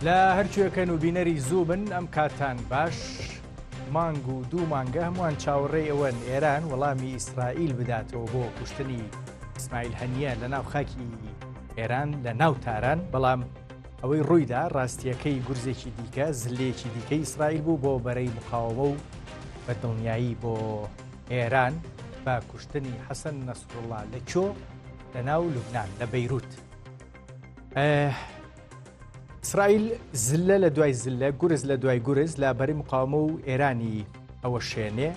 لا هەرکوێکەن و بینەری زوو بن ئەم کاتان باش مانگ و دوو مانگە هەمووان چاوەڕێی ئەوەن ئێران وەڵامی ئیسرائیل بداتەوە بۆ کوشتنی ئیسماعیل هەنیە لە ناو خاکی ئێران لە ناو تاران، بەڵام ئەوەی ڕوویدا ڕاستیەکەی گورزێکی دیکە زلێکی دیکەی ئیسرائیل بوو بۆ بەرەی مقاومە و بەدڵنیایی بۆ ئێران بە کوشتنی حەسەن نەسڕوڵڵا لە کۆ لە ناو لوبنان لە بەیروت. ئیسرائیل زلە لە دوای زلە، گورز لە دوای گورز لە بەرەی مقاومە و ئێرانی ئەوە شوێنێ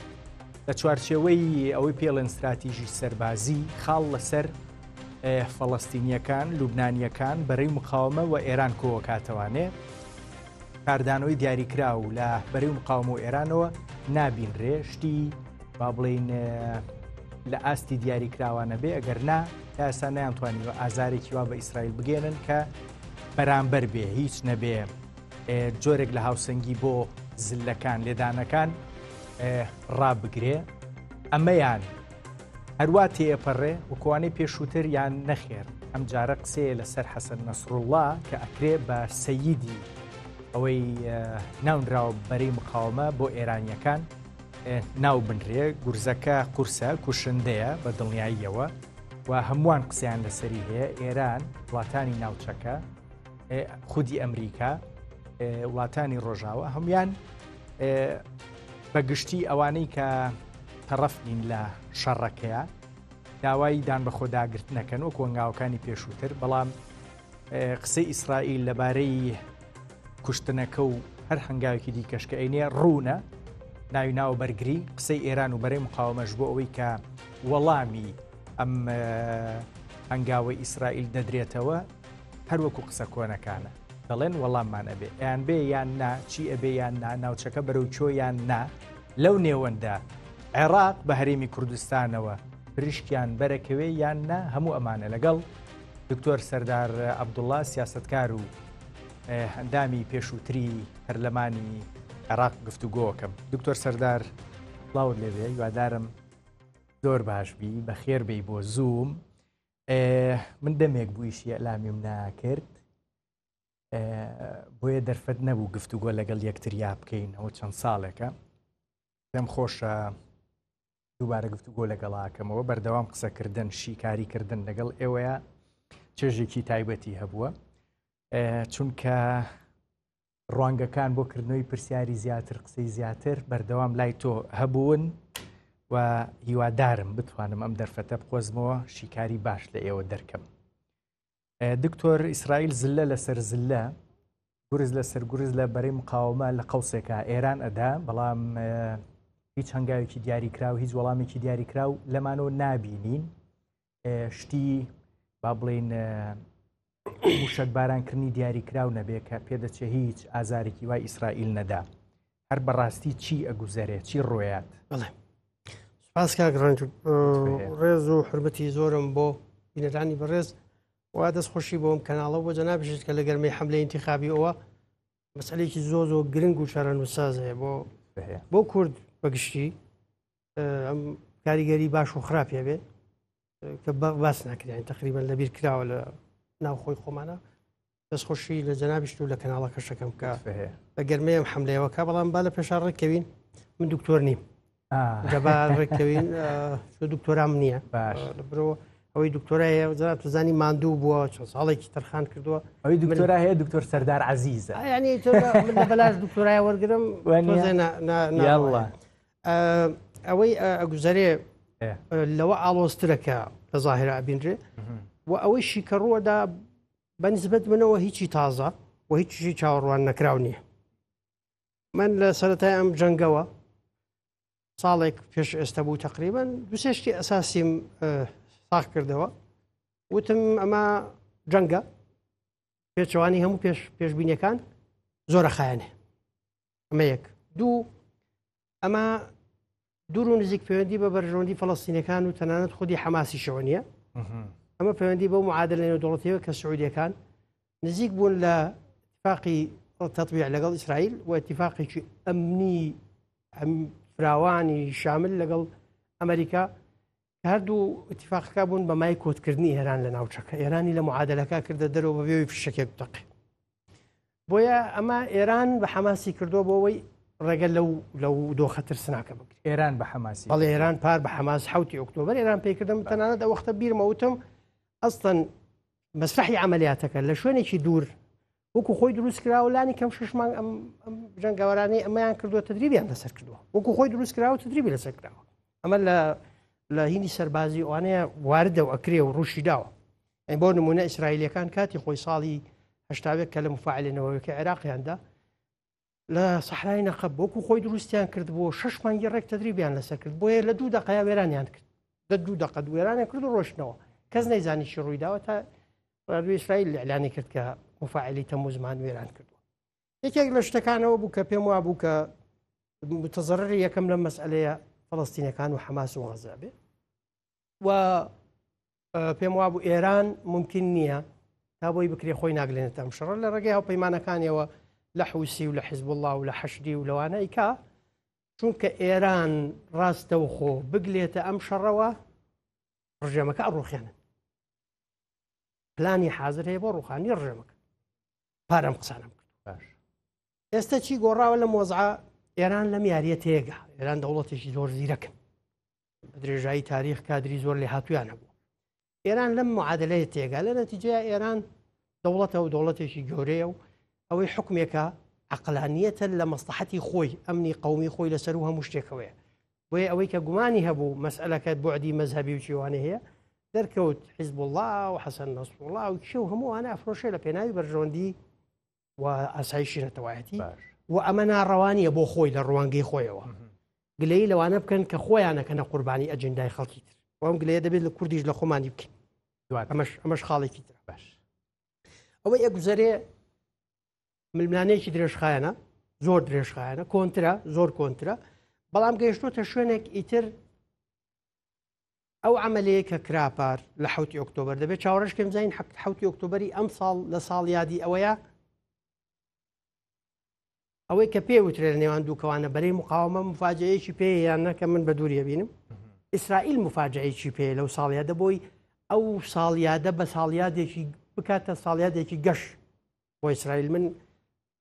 لە چوارچێوەی ئەوەی پێڵێن استراتیژی سەربازی خاڵ لەسەر فەڵەستینیەکان لوبنانیەکان بەرەی مقاومە و ئێران کۆوەکاتەوانێ. کاردانەوەی دیاریکرا و لە بەرەی مقاومە و ئێرانەوە نابینرێ، شتی با بڵێن لە ئاستی دیاریکراوانە بێ، ئەگەر نا ئاسا نەیانتوانیوە ئازارێکی وا بە ئیسرائیل بگێنن کە بەرامبەر بێ، هیچ نەبێ جۆرێک لە هاوسەنگی بۆ زلەکان لێدانەکان ڕابگرێ. ئەمەیان هەروە تێپەڕێ وکوانەی پێشووتر یان نەخێر. ئەم جارە قسەیە لەسەر حەسەن نەسڕوڵڵا کە ئەکرێ بە سەییدی ئەوەی ناونراوە بەرەی مقاومە بۆ ئێرانیەکان ناو بنرێ. گورزەکە قورسە کوشندەیە بە دڵنیاییەوە و هەمووان قسەیان لەسەری هەیە. ئێران وڵاتانی ناوچەکە، خودی ئەمریکا، وڵاتانی ڕۆژاوە هەمویان بەگشتی ئەوانەی کە تەڕەفنین لە شەڕەکەیە داوای دان بە خۆداگرتنەکەن وەکو وەنگاوەکانی پێشووتر. بەڵام قسەی ئیسرائیل لەبارەی کوشتنەکە و هەر هەنگاوێکی دیکەشکە ئەینێ ڕوونە ناوی ناو بەرگری قسەی ئێران و بەرەی مقاومەش بۆ ئەوەی کە وەڵامی ئەم هەنگاوەی ئیسرائیل دەدرێتەوە هەروەکو قسە کۆنەکانە، دەڵێن وەڵاممان ئەبێ، ئەیان بێ یان نا، چی ئەبێ یان نا، ناوچەکە بەرەو چۆ یان نا. لەو نێوەندا عێراق بە هەرێمی کوردستانەوە پرشکیان بەرەکەوێ یان نا، هەموو ئەمانە لەگەڵ دکتۆر سەردار عەبدوڵڵا سیاسەتکار و هەندامی پێشووتری پەرلەمانی عێراق گفتوگۆکەم. دکتۆر سەردار بڵاوت لێبێ، هیوادارم زۆر باشبی، بەخێر بی بۆ زووم. من دەمێک بوویشی ئەلامیم ناکرد، بۆیە دەرفەت نەبوو گفتوگۆ لەگەڵ یەکتریا بکەین ئەوە چەند ساڵێکە. دەم خۆشە دووبارە گفتوگۆ لەگەڵاکەمەوە. بەردەوام قسەکردن، شیکاریکردن لەگەڵ ئێوەیە چێژێکی تایبەتی هەبووە، چونکە ڕوانگەکان بۆ کردنەوەی پرسیاری زیاتر، قسەی زیاتر بەردەوام لای تۆ هەبوون و هیوادارم بتوانم ئەم دەرفەتە بخۆزمەوە، شیکاری باش لە ئێوە دەرکەم. دکتۆر ئیسرائیل زلە لەسەر زلە، گورز لەسەر گورز لە بەرەی مقاومە لە قەوسێکە ئێران ئەدا، بەڵام هیچ هەنگاوێکی دیاریکرا و هیچ وەڵامێکی دیاریکرا و لەمانەوە نابینین. شتی با بڵێن موشک بارانکردنی دیاریکرا و نەبێ کە پێدەچێ هیچ ئازارێکی وای ئیسرائیل نەدا. هەر بەڕاستی چی ئەگوزەرێ، چی ڕۆیات؟ سپاس کاک ڕەنج، ڕێز و حرمەتی زۆرم بۆ بینەرانی بەڕێز وا دەستخۆشی بۆم کەناڵە بۆ جەنابشت کە لە گەرمەی حەملەی ئینتیخابی ئەوە مەسئلەیەکی زۆر گرنگ و شەڕەنووساز هەیە بۆ کورد بەگشتی. ئەم کاریگەری باش و خراپە بێ کە باس ناکرێن تقریبان لەبیر کراوە لە ناوخۆی خۆمانە. دەستخۆشی لە جەنابشت و لە کەناڵەکە شەکەم کە لە گەرمەیەم حەملەیەوەکە، بەڵام با لە پێشان ڕێککەوین من دکتۆر نیم، جەبا ڕێککەوین دکتۆرام نییە برەوە ئەوەی دکتۆرایە وزارات توزانی ماندوو بووە چۆن ساڵێکی تەرخان کردووە. ئەوەی دکتۆرا هەیە دکتۆر سەردار عەزیزە، ینی من لە بەلاش دکتۆرای وەرگرم ئەوەی ئەگوزارێ لەوە ئاڵۆزترەکە لە زاهرە ئەبینرێ و ئەوەی شیکەڕووەدا بەنسبەت منەوە هیچی تازە و هیچی چاوەڕوان نەکراو نییە. من لە سەرەتای ئەم جەنگەوە ساڵێک پێش ئێستا بوو تقریبان دوسێشتی ئەساسیم ساخ کردەوە، وتم ئەمە جەنگە، پێچەوانی هەموو پێشبینیەکان زۆرە خایەنێ. ئەمە یەک. دوو، ئەمە دوور و نزیک پەیوەندی بە بەرژەوەندی فەڵەستینیەکان و تەنانەت خودی حەماسیشەوە نییە. ئەمە پەیوەندی بەو معادلە نێودوڵەتیەوە کە سعودیەکان نزیک بوون لە اتفاقی تەطبیع لەگەڵ ئیسرائیل و اتفاقێکی ئەمنی فراوانی شامل لەگەڵ ئەمریکا، هەردوو اتفاقەکە بوون بە مای کۆتکردنی ئێران لە ناوچەکە. ئێرانی لە معادلەکە کردە دەرەوە بەبێ فشەکێک دقی. بۆیە ئەمە ئێران بە حەماسی کردو بۆەوەی ڕێگە لەو دۆخە ترسناکە بگرێت. ئێران بە حەماسی بەڵێ ئێران پار بە حەماس 7 ئۆکتۆبر ئێران پێکردم تەنانەت ئەو وەختە بیرمەوتم ئەستن مەسرحی عملیاتەکە لە شوێنێکی دوور وەکو خۆی دروست کراوە لانی کەم 6 مانگ ئەم جەنگاوەرانی ئەمەیان کردووە تدریبیان لەسەر کردووە وەکو خۆی دروست کراوە تدریبی لەسەر کراوە. ئەمە لە هینی سەربازی ئەوانەیە واردە و ئەکرێ و ڕوشی داوە. ئەی بۆ نمونە ئیسرائیلەکان کاتی خۆی ساڵی هەشتاوێک کە لە مفاعلێنەوەیەکە عێراقیاندا لە سەحرای نەقەب وەکو خۆی دروستیان کرد بۆ 6 مانگی ڕێک تدریبیان لەسەر کرد بۆیە لە 2 دقەیە وێرانیان کرد لە 2 دقە وێرانیان کرد و ڕۆشتنەوە کەس نەیزانی چی ڕوویداوە تا ڕادیۆی ئیسرائیل ئیعلانی کرد کە مفاعلی تەموزمان وێران کردووە. یەکێک لە شتەکانەوە بوو کە پێم وا بوو کە متەزەرری یەکەم لەم مەسئلەیە فەڵەستینەکان و حەماس و غەزا بێ و پێم وا بوو ئێران ممکن نییە تا بۆی بکرێ خۆی ناگلێنێت ئەم شەڕە لە ڕێگەی هاوپەیمانەکانیەوە لە حوسی و لە حیزب الله و لە حەشدی و لەوانەی کا چونکە ئێران ڕاستەوخۆ بگلێتە ئەم شەڕەوە ڕژێمەکە ئەڕوخێنن پلانی حاضر هەیە بۆ ڕوخانی ڕژێمەکە پارەم قسانم کرد. ئێستا چی گۆڕاوە لە مۆزعە ئێران لەم یاریە تێگە ئێران دەوڵەتێکی زۆر زیرەکن بە درێژایی تاریخ کادری زۆر لێ هاتوویان هەبوو. ئێران لەم معادلەیە تێگا لە نەتیجەیە ئێران دەوڵەتە و دەوڵەتێکی گەورەیە و ئەوەی حکمێکە عقلانیەتە لە مەسلحەتی خۆی ئەمنی قەومی خۆی لەسەر و هەموو شتێکەوەیە بۆیە ئەوەی کە گومانی هەبوو مەسئلەکەت بۆعدی مەذهبی و چیوانە هەیە دەرکەوت حیزب الله و حەسەن نەسڕڵڵاه و کێ و هەمووانە ئەفرۆشێ لە پێناوی بەرژەوەندی و ئاسایشی نەتەوایەتی و ئەمە ناڕەوانیە بۆ خۆی لە ڕوانگەی خۆیەوە گلەی لەوانە بکەن کە خۆیانەکەنە قوربانی ئەجندای خەڵکی تر وەم گلەیە دەبێت لە کوردیش لە خۆمانی بکەین ئەمەش خاڵێکی تر باش ئەوەی ئەگوزارێ ململانەیەکی درێژخایەنە زۆر درێژخایەنە کۆنترە زۆر کۆنترە بەڵام گەیشتوتە شوێنێک ئیتر ئەو عملەیە کە کراپار لە 7 ئۆکتۆبر دەبێت چاوەڕێشکەم زین 7 ئۆکتۆبری ئەم ساڵ لە ساڵ یادی ئەوەیە ئەوەی کە پێ وترێت نێوان دووکەوانە بەرەی مقاومە مفاجەیەکی پێ یان نەکە من بە دووریە بینم ئیسرائیل مفاجەیەکی پێ لەو ساڵیادە بۆی ئەو ساڵیادە بە ساڵیادێکی بکاتە ساڵیادێکی گەشت بۆ ئیسرائیل من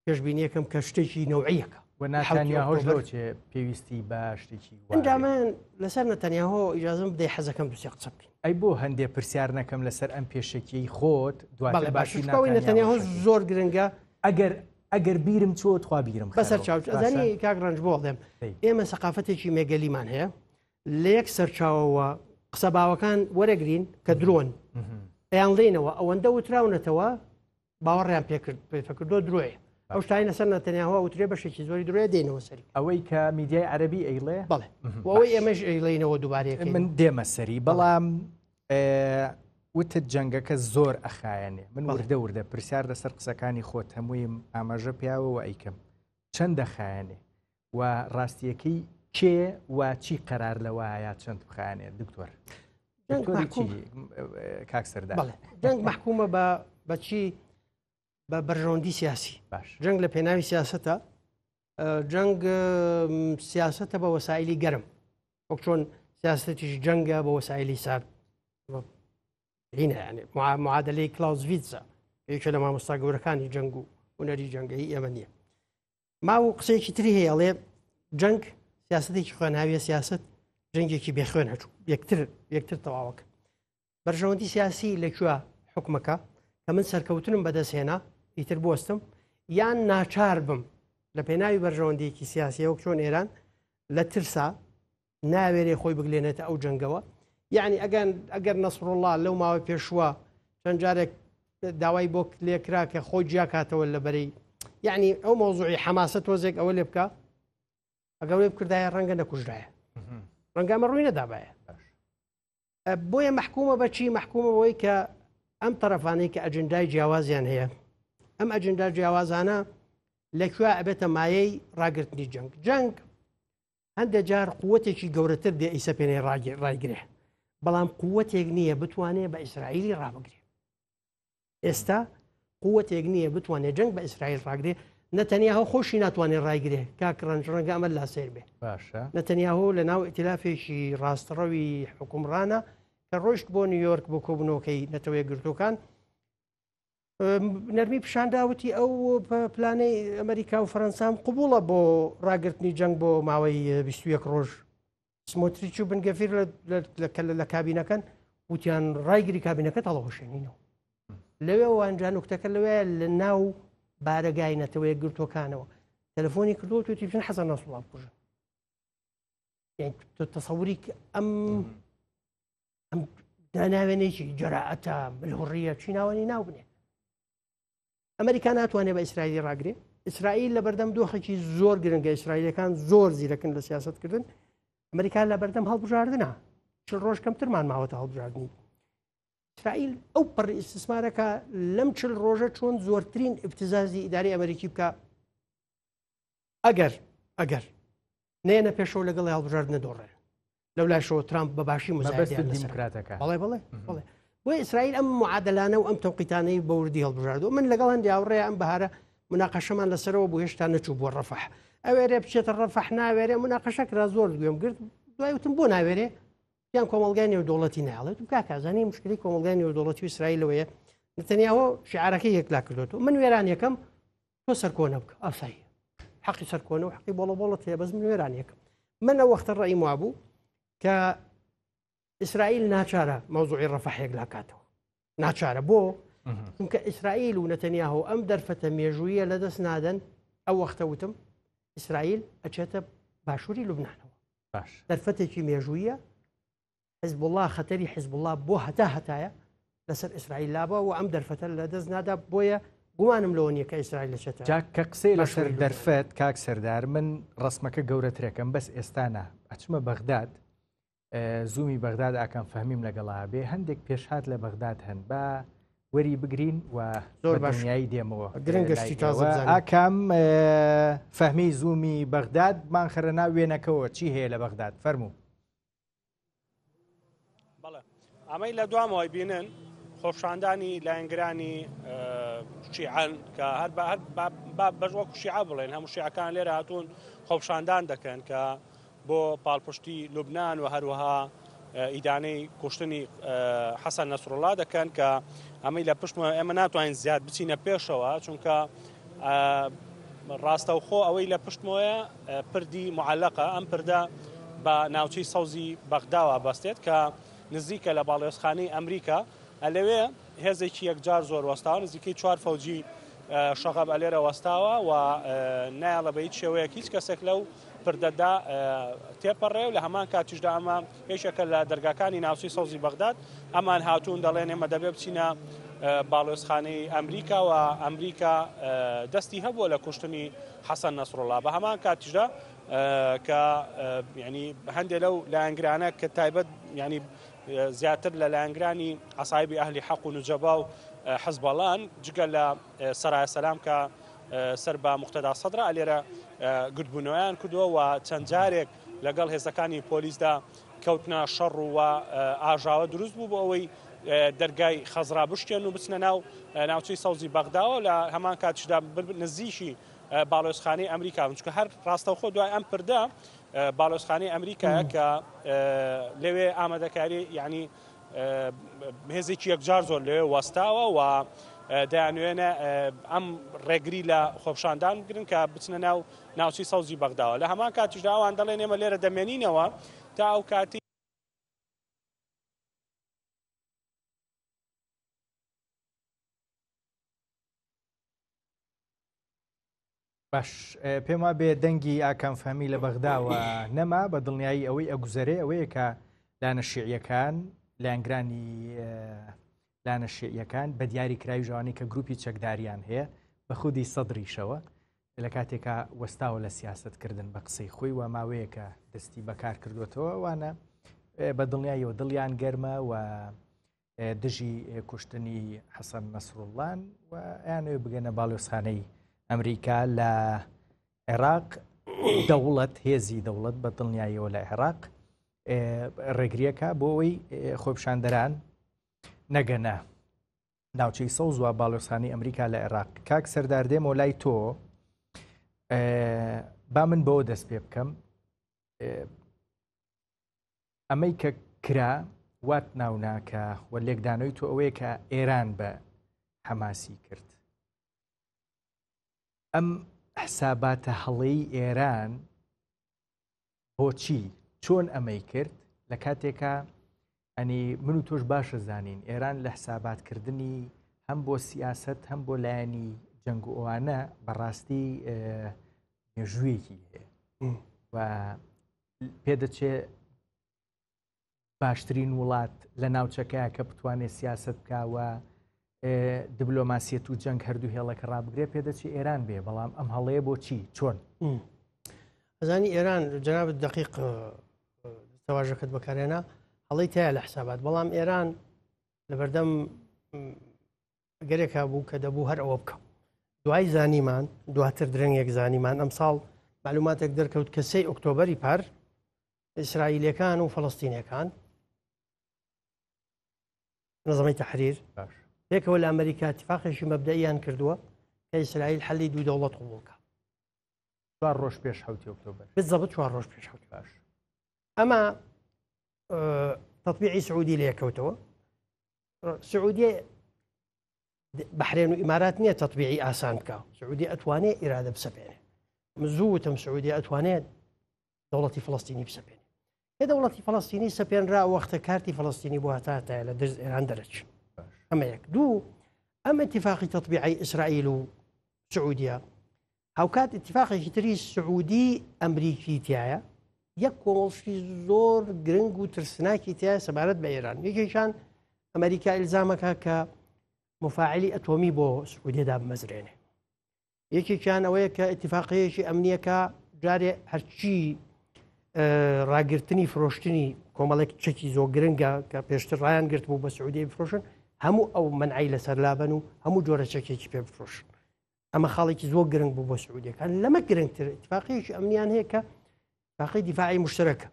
پێشبینیەکەم کە شتێکی نەوعیەکە و نەتانیاهۆش لەوچێ پێویستی بە شتێکی ئەنجامان لەسەر نەتەنیاهۆ ئیجازەم بدەی حەزەکەم دووسێ قسە بکەین ئەی بۆ هەندێک پرسیار نەکەم لەسەر ئەم پێشەکیەی خۆت دوای باشی نەتەنیاهۆ زۆر گرنگە ئەگەر بیرم چۆ تخوا بیرم بەسەر چاوزانی کاک ڕەنج بۆ دەم ئێمە سەقافەتێکی مێگەلیمان هەیە لە یەک سەرچاوەوە قسە باوەکان وەرەگرین کە درۆن ئەیان لێنەوە ئەوەندە وتراونەتەوە باوەڕیان پێکردۆ درۆیە ئەو شتینە سەر نەتەنیاهۆ وترێ بەشێکی زۆری درۆیە دێنەوە سەری ئەوەی کە میدیای عەرەبی ئەیڵێ بەڵێ ئەوەی ئێمەش ئەیڵێنەوە دووبارەیە من دێمە سەری بەڵام وتت جەنگەکە زۆر ئەخایەنێ من وردە پرسیار لەسەر قسەکانی خۆت هەمووی ئاماژە پیاوەوە ئەیکەم چەند دەخایەنێ و ڕاستیەکەی کێ و چی قەرار لەوایە چەند بخایەنێ دکتۆر کاک سەردار جەنگ محکومە بە چی بە بەرژەوەندی سیاسی باش جەنگ لە پێناوی سیاسەتە جەنگ سیاسەتە بە وەسایلی گەرم وەک چۆن سیاسەتیش جەنگە بە وەسایلی سارد هینە یعنی معادلەی کلاوزڤیتزە یەکێ لە مامۆستا گەورەکانی جەنگ و هونەری جەنگەی ئێمە نییە ماوە قسەیەکی تری هەیە ئەڵێ جەنگ سیاسەتێکی خوێناویە سیاست جەنگێکی بێخوێن هەچوو یەکتر تەواوەکە بەرژەوەندی سیاسی لەکوێ حکومەکە کە من سەرکەوتنم بەدەستهێنا ئیتر بۆستم یان ناچار بم لە پێناوی بەرژەوەندێکی سیاسی وەک چۆن ئێران لە ترسا ناوێرێ خۆی بگلێنێتە ئەو جەنگەوە یعنی ئەگەر نەسڕڵڵاه لەو ماوەی پێشوە چەند جارێک داوای بۆ لێکرا کە خۆی جیا کاتەوە لەبەرەی یعنی ئەو مۆزوعی حەماسە تۆزێک ئەوە لێ بکە ئەگەڵێ بکردایە ڕەنگە نەکوژرایە ڕەنگامە ڕووی نەدابایە بۆیە محکومە بەچی محکومە بۆی کە ئەم تەرەفانەی کە ئەجندای جیاوازیان هەیە ئەم ئەجندا جیاوازانە لەکوێ ئەبێتە مایەی ڕاگررتنی جەنگ هەندێک جار قووەتێکی گەورەتر دێ ئیسە پێنێ ڕایگرێ بەڵام قووەتێک نییە بتوانێت بە ئیسرائیلی ڕابگرێ ئێستا قووەتێک نییە بتوانێت جەنگ بە ئیسرائیل ڕاگرێ نەتەنیاهۆ خۆشی ناتوانێت ڕایگرێ کاک ڕەنج ڕەنگە ئەمە لا سێر بێ باشە نەتەنیاهۆ لە ناو ئیتلافێکی ڕاستەڕەوی حکومڕانە کە ڕۆیشت بۆ نیویۆرک بۆ کۆبنەوەکەی نەتەوەیە گرتوەکان نەرمی پیشانداوتی ئەو پلانەی ئەمریکا و فەرەنسام قبوڵە بۆ ڕاگررتنی جەنگ بۆ ماوەی 21 ڕۆژ سمۆتریچ و بنگەفیر لە کابینەکەن وتیان ڕایگیری کابینەکە تەڵەخۆشێنینەوە لەوێ وانجا نوکتەکە لەوێ لە ناو بارەگای نەتەوەیە گرتوەکانەوە تەلەفۆنی کردو توتی بچن حەسەن نەسڵڵا بکوژن يعني تصوري أم ناوێنێکی جەراعەتە بالحڕیە چی ناوەنی ناوبنێ ئەمریکا ناتوانێت بە ئیسرائیلی ڕاگرێ ئیسرائیل لە بەردەم دۆخێکی زۆر گرنگە ئیسرائیلەکان زۆر زیرەکن لە سیاستکردن ئەمریکا لە بەردەم هەڵبژاردنە چل ڕۆژ کەمترمان ماوەتە هەڵبژاردننی ئیسرائیل ئەو پەڕی ئیستسمارەکە لەم چل ڕۆژە چۆن زۆرترین ئیبتزازی ئیداری ئەمریکی بکە ئەگەر نێنە پێشەوە لەگەڵ هەڵبژاردنە دۆڕێن لەو لاشەوە ترامپ بەباشی مزایدیان دیموکراتەکە بەڵێ بۆ ئیسرائیل ئەم معادلانە و ئەم تەوقیتانەی بەوردی هەڵبژاردو من لەگەڵ هەندی هاوڕێ ئەم بەهارە مناقەشەمان لەسەرەوە بۆ هێشتا نەچوو بۆ ڕەفح ئەوێرێ بچێتە ڕەفح ناوێرێ مناقەشە کرا زۆر گوێم گرت دوای وتم بۆ ناوێرێ یان کۆمەڵگای نێودوڵەتی ناڵێت و کاکازانی مشکلی کۆمەڵگای نێودوڵەتی و ئیسرائیلەوەیە نتەنیاهۆ شعارەکەی یەکلا کردوێت و من وێران یەکەم تۆ سەرکۆنە بکە ئاسایی حەقی سەرکۆنە و حەقی بۆڵەبۆڵەت هەیە بەس من وێران یەکەم من ئەو وەختە ڕێیم وابوو کە ئیسرائیل ناچارە مەوزوعی ڕەفەحێک لاکاتەوە ناچارە بۆ چونکە ئیسرائیل و نەتەنیاهۆ ئەم دەرفەتە مێژوویە لەدەست نادەن ئەو وەختە وتم ئیسرائیل ئەچێتە باشووری لوبنانەوە دەرفەتێکی مێژوویە حزب الله خەتەری حزب الله بۆ هەتایە لەسەر ئیسرائیل لابە و ئەم دەرفەتە لەدەست نادا بۆیە گومانم لەوە نییە کە ئیسرائیل لەچێتە کە قسەی لەسەر دەرفەت کاک سەردار من ڕسمەکە گەورەترەکەم بەس ئێستانە ئەچمە بەغداد زوومی بەغداد ئاکەم فەهمیم لەگەڵا بێ هەندێک پێشهات لە بەغداد هەن بە وەری بگرین و زۆر باشنیایی دێمەوە گرنگشتی تازە ئاکەم فەهمی زوومی بەغداد مانخرە ناو وێنەکەەوە چی هەیە لە بەغداد فەرموو بەڵێ ئەمەی لە دوامەوەی بینن خۆشاندانی لایەنگرانی شیعەن کە هەر بەش وەکو شیعە بڵێن هەموو شیعەکان لێرە هاتوون خۆشاندان دەکەن کە بۆ پاڵپشتی لوبنان و هەروەها ئیدانەی کوشتنی حەسەن نەسڕڵڵا دەکەن کە ئەمەی لە پشتمە ئێمە ناتوانین زیاد بچینە پێشەوە چونکە ڕاستەوخۆ ئەوەی لە پشتمەوەیە پردی معلقە ئەم پردە بە ناوچەی سەوزی بەغداوە بەستێت کە نزیکە لە باڵێۆزخانەی ئەمریکا لەوێ هێزێکی یەکجار زۆر وەستاوە نزیکەی 4 فەوجی شەغەب ئەلێرە وەستاوە و نایڵە بە هیچ شێوەیەک هیچ کەسێک لەو پردەدا تێپەڕێ و لە هەمان کاتیشدا ئەمە هێشێکە لە دەرگاکانی ناوچەی سەوزی بەغداد ئەمان هاتوون دەڵێن ئێمە دەبێ بچینە باڵێۆزخانەی ئەمریکا و ئەمریکا دەستی هەبووە لە کوشتنی حەسەن نەسڕڵڵا بە هەمان کاتیشدا کە ینی هەندێک لەو لایەنگرانە کە تایبەت ینی زیاتر لە لایەنگرانی عەسایبی ئەهلی حەق و نوجەبا و حزبەڵان جگە لە سەرایە سەلام کە سەر بە موقتەدا سەدرا لێرە گرتبوونەوەیان کردووە و چەند جارێک لەگەڵ هێزەکانی پۆلیسدا کەوتنە شەڕ و ئاژاوە دروست بوو بۆ ئەوەی دەرگای خەزرا بشتێن و بچنە ناو ناوچەی سەوزی بەغداوە لە هەمان کاتیشدا نزیشی باڵۆزخانەی ئەمریکا چونکە هەر ڕاستەوخۆ دوای ئەم پردە باڵۆزخانەی ئەمریکایە کە لەوێ ئامادەکاری یعنی هێزێکی یەکجار زۆر لەوێ وەستاوە و دەیانوێنە ئەم ڕێگری لە خۆپشاندان بگرن کە بچنە ناو ناوچەی سەوزی بەغداوە لە هەمان کاتیشدا ئەوان دەڵێن ئێمە لێرە دەمێنینەوە تا ئەو کاتی باش پێم وا بێ دەنگی ئاکەم فەهمی لە بەغداوە نەما بە دڵنیایی ئەوەی ئەگوزەرێ ئەوەیە کە لانە شیعیەکان لایەنگرانی لانە شیعیەکان بە دیاری کراوی ژەوانی کە گروپی چەکداریان هەیە بە خودی سەدریشەوە لە کاتێکا وەستاوە لە سیاستکردن بە قسەی خۆی و ماوەیە کە دەستی بەکار کردوێتەوە وانە بە دڵنیاییەوە دڵیان گەرمە و دژی کوشتنی حەسەن نەسڕڵڵان و یانوێ بگەنە باڵۆزخانەی ئەمریکا لە عێراق دەوڵەت هێزی دەوڵەت بە دڵنیاییەوە لە عێراق ڕێگریەکە بۆ ئەوەی خۆپشاندەران نەگەنە ناوچەی سەوز و باڵۆزخانەی ئەمریکا لە عێراق کاک سەردار دێمەوە لای تۆ با من بەوە دەست پێ بکەم ئەمەی کە کرا وات ناوناکە و لێکدانەوەی تۆ ئەوەیە کە ئێران بە حماسی کرد. ئەم حساباتە هەڵەی ئێران بۆچی چۆن ئەمەی کرد لە کاتێکە ئەنی من و تۆش باشە زانین ئێران لە حساباتکردنی هەم بۆ سیاست هەم بۆ لایەنی جەنگ و ئەوانە بەڕاستی مێژوویەکی هەیە و پێدەچێت باشترین وڵات لە ناوچەکەیە کە بتوانێت سیاست بکاوە دیبلۆماسیەت و جەنگ هەردوو هێڵەکە ڕابگرێ پێدەچێت ئێران بێ بەڵام ئەم هەڵەیە بۆچی چۆن ئەزانی ئێران جنابەت دقیق تەواژەکەت بەکارێنا هەڵەی تایە لە حسابات بەڵام ئێران لە بەردەم گەرێکا بوو کە دەبوو هەر ئەوە بکە دوای زانیمان دواتر درەنگێک زانیمان ئەم ساڵ معلوماتێک دەرکەوت کە 3 ئۆکتۆبەری پار ئیسرائیلەکان و فەڵەستینیەکان نەظەمەی تەحریر پێکەوە لە ئەمریکا اتفاقێکی مەبدەئیان کردووە کە ئیسرائیل حەلی دوو دەوڵەت قبوڵکە 4 ڕۆژ پێش 7 ئۆکتۆبەر بالضبط 4 ڕۆژ پێش 7 باش ئەمە تطبیعی سعودی لەیەکەوتەوە سعودی بەحرێن و ئیمارات نییە تطبیعی ئاسان بکە سعودی ئەتوانێت ئیرادە بسەپێنێ زووتم سعودی ئەتوانێت دەوڵەتی فەڵەستینی بسەپێنێ کە دەوڵەتی فەڵەستینی سەپێنرا وەختە کارتی فەڵەستینی بۆ هاتاتایە لە دەست ئێران دەرەچ ئەمە یەک دوو ئەم اتفاقی تطبیعی ئیسرائیل و سعودیە هاوکات اتفاقێکی تری سعودی ئەمریکی تایە یەک کۆمەڵشی زۆر گرنگ و ترسناکی تایە سەبارەت بە ئێران یەکێکیان ئەمریکا ئیلزامەکە کە مفاعلی ئەتۆمی بۆ سعودیەدا بمەزرێنێ یەکێکیان ئەوەیە کە اتفاقەیەکی ئەمنیەکە جارێ هەرچی ڕاگررتنی فرۆشتنی کۆمەڵێک چەکی زۆر گرنگە کە پێشتر ڕایان گرت بوو بە سعودی بفرۆشن هەموو ئەو منعی لەسەر لابن و هەموو جۆرە چەکێکی پێ بفرۆشن ئەمە خاڵێکی زۆر گرنگ بوو بۆ سعودیەکان لەمە گرنگتر اتفاقیەکی ئەمنیان هەیە کە اتفاقی دیفاعی مشترەکە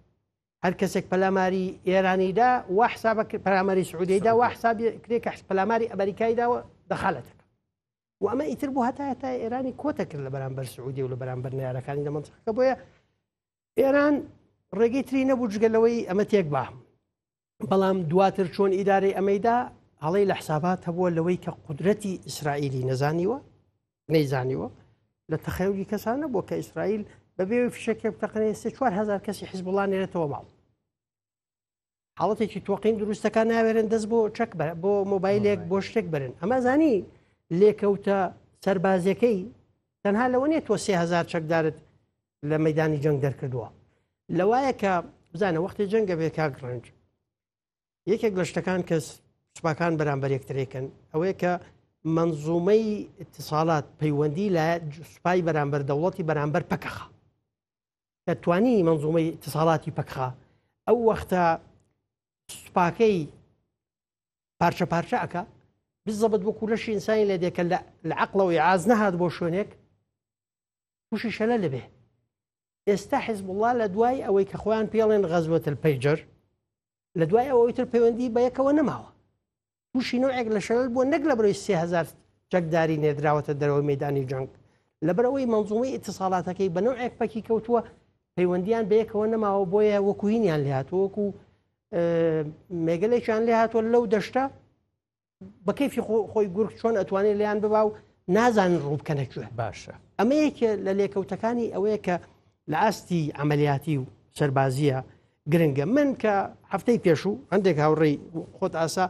هەر کەسێک پەلاماری ئێرانیدا وا حسابە پەلاماری سعودیدا وا حسابی کرێکە پەلاماری ئەمریکایداوە دەخالەتەکە و ئەمە ئیتر بوو هەتا ئێرانی کۆتە کرد لە بەرامبەر سعودی و لە بەرامبەر نارەکانی لە منتیقەکە بۆیە ئێران ڕێگەی تری نەبوو جگەلەوەی ئەمە تێک با بەڵام دواتر چۆن ئیدارەی ئەمەیدا هەڵەی لە حسابات هەبووە لەوەی کە قودرەتی ئیسرائیلی نەیزانیوە لە تەخەیولی کەسان نەبووە کە ئیسرائیل بەبێ فشێکێک بتەقنێ 4,000 کەسی حیزبوڵڵا نێرێتەوە ماڵ حاڵەتێکی تۆقین دروستەکان ناوێرن دەست بۆ چەک بۆ مۆبایلێک بۆ شتێک برن ئەمە زانی لێکەوتە سەربازەکەی تەنها لەوە نیە تۆ 3,000 چەکدارت لە مەدانی جەنگ دەرکردووە لەوایە کە بزانە وەختی جەنگە بێ کاک ڕەنج یەکێک لە شتەکان کە سوپاکان بەرامبەر یەکترێکن ئەوەیە کە منزومەی اتصالات پەیوەندی لە سوپای بەرامبەر دەوڵەتی بەرامبەر پەکەخە کە توانی منزومەی اتصالاتی پەکخە ئەو وەختە سوپاکەی پارچە پارچە ئەکە بالضبط وەکو لەشی ئینسانی لێ دێکە لە عەقڵەوە عاز نەهات بۆ شوێنێک تووشی شەلە لەبێ ئێستا حیزبوڵڵا لە دوای ئەوەی کە خۆیان پێڵێن غەزوەتل پەیجەر لە دوای ئەوەی تر پەیوەندی بە یەکەوە نەماوە تووشی نوعێک لە شەلل بۆ نەک لە بەرەوەی 3,000 چەکداری نێدراوەتە دەرەوەی مەدانی جەنگ لە بەرەوەی منزومەی ئیتیصالاتەکەی بە نوعێک پەکی کەوتووە پەیوەندیان بە یەکەوە نەماوە بۆیە وەکو هینیان لێ هاتووە وەکو مێگەلێکیان لێ هاتووە لەو دەشتە بە کەیفی خۆی گورگ چۆن ئەتوانێت لێیان ببا و نازانن ڕوو بکەنەکوێ باشە ئەمە یەکێ لە لێکەوتەکانی ئەوەیە کە لە ئاستی ئەمەلیاتی و سەربازیە گرنگە من کە هەفتەی پێشوو هەندێک هاوڕێی خۆت ئاسا